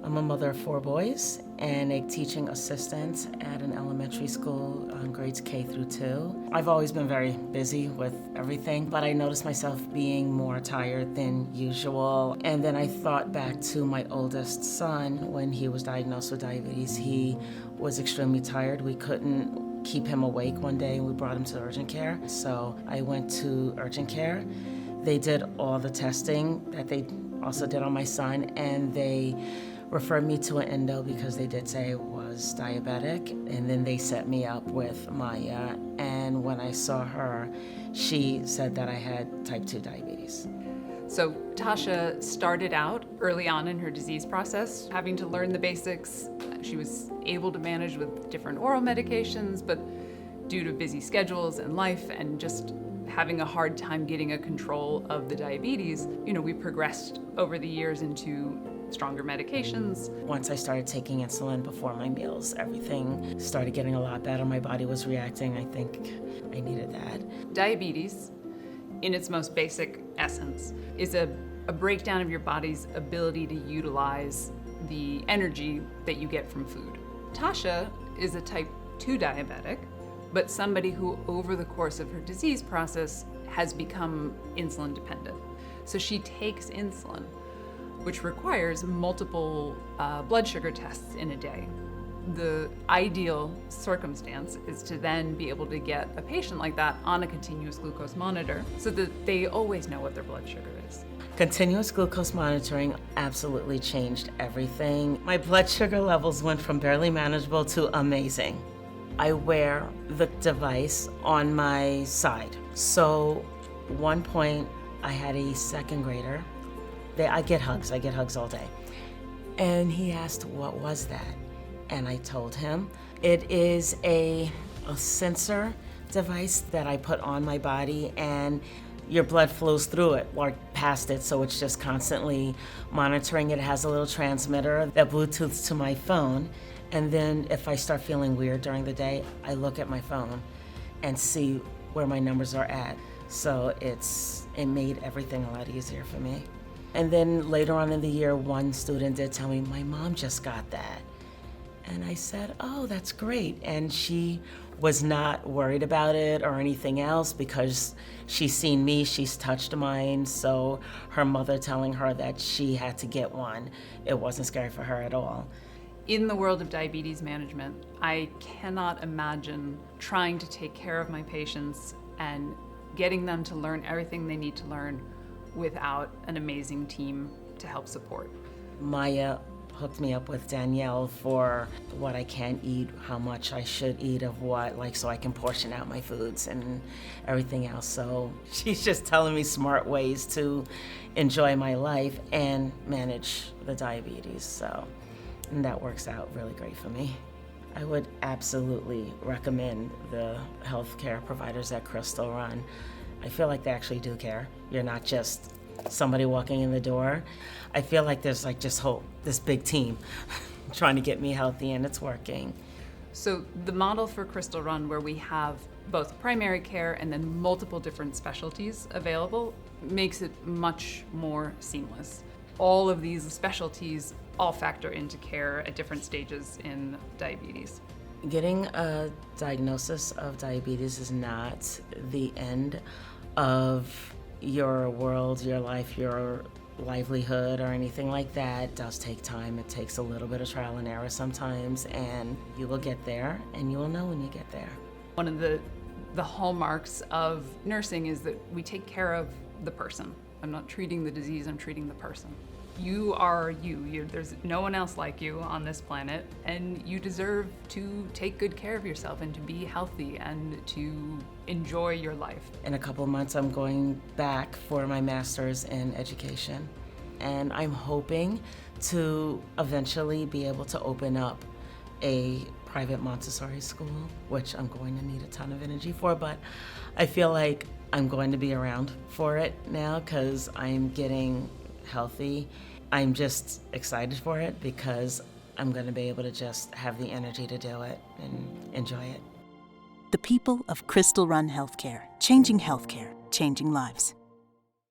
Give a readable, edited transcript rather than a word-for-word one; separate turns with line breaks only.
I'm a mother of 4 boys and a teaching assistant at an elementary school on grades K through 2. I've always been very busy with everything, but I noticed myself being more tired than usual. And then I thought back to my oldest son when he was diagnosed with diabetes. He was extremely tired. We couldn't keep him awake one day and we brought him to urgent care. So I went to urgent care. They did all the testing that they also did on my son, and they referred me to an endo because they did say I was diabetic. And then they set me up with Maya, and when I saw her, she said that I had type 2 diabetes.
So Toshia started out early on in her disease process, having to learn the basics. She was able to manage with different oral medications, but due to busy schedules and life and just having a hard time getting a control of the diabetes, we progressed over the years into stronger medications.
Once I started taking insulin before my meals, everything started getting a lot better. My body was reacting. I think I needed that.
Diabetes, in its most basic essence, is a breakdown of your body's ability to utilize the energy that you get from food. Toshia is a type 2 diabetic, but somebody who over the course of her disease process has become insulin dependent. So she takes insulin, which requires multiple blood sugar tests in a day. The ideal circumstance is to then be able to get a patient like that on a continuous glucose monitor so that they always know what their blood sugar is.
Continuous glucose monitoring absolutely changed everything. My blood sugar levels went from barely manageable to amazing. I wear the device on my side. So one point I had a second grader. I get hugs all day. And he asked, what was that? And I told him, it is a sensor device that I put on my body, and your blood flows through it or past it, so it's just constantly monitoring it. It has a little transmitter that Bluetooths to my phone, and then if I start feeling weird during the day, I look at my phone and see where my numbers are at. So it made everything a lot easier for me. And then later on in the year, one student did tell me, my mom just got that. And I said, oh, that's great. And she was not worried about it or anything else because she's seen me, she's touched mine. So her mother telling her that she had to get one, it wasn't scary for her at all.
In the world of diabetes management, I cannot imagine trying to take care of my patients and getting them to learn everything they need to learn without an amazing team to help support.
Maya hooked me up with Danielle for what I can eat, how much I should eat of what, so I can portion out my foods and everything else. So she's just telling me smart ways to enjoy my life and manage the diabetes. And that works out really great for me. I would absolutely recommend the healthcare providers at Crystal Run. I feel like they actually do care. You're not just somebody walking in the door. I feel like there's this big team trying to get me healthy, and it's working.
So the model for Crystal Run, where we have both primary care and then multiple different specialties available, makes it much more seamless. All of these specialties all factor into care at different stages in diabetes.
Getting a diagnosis of diabetes is not the end of your world, your life, your livelihood, or anything like that. It does take time. It takes a little bit of trial and error sometimes, and you will get there, and you will know when you get there. One
of the hallmarks of nursing is that we take care of the person. I'm not treating the disease, I'm treating the person. You are you. There's no one else like you on this planet, and you deserve to take good care of yourself and to be healthy and to enjoy your life.
In a couple of months, I'm going back for my master's in education, and I'm hoping to eventually be able to open up a private Montessori school, which I'm going to need a ton of energy for, but I feel like I'm going to be around for it now because I'm getting healthy. I'm just excited for it because I'm going to be able to just have the energy to do it and enjoy it.
The people of Crystal Run Healthcare, changing healthcare, changing lives.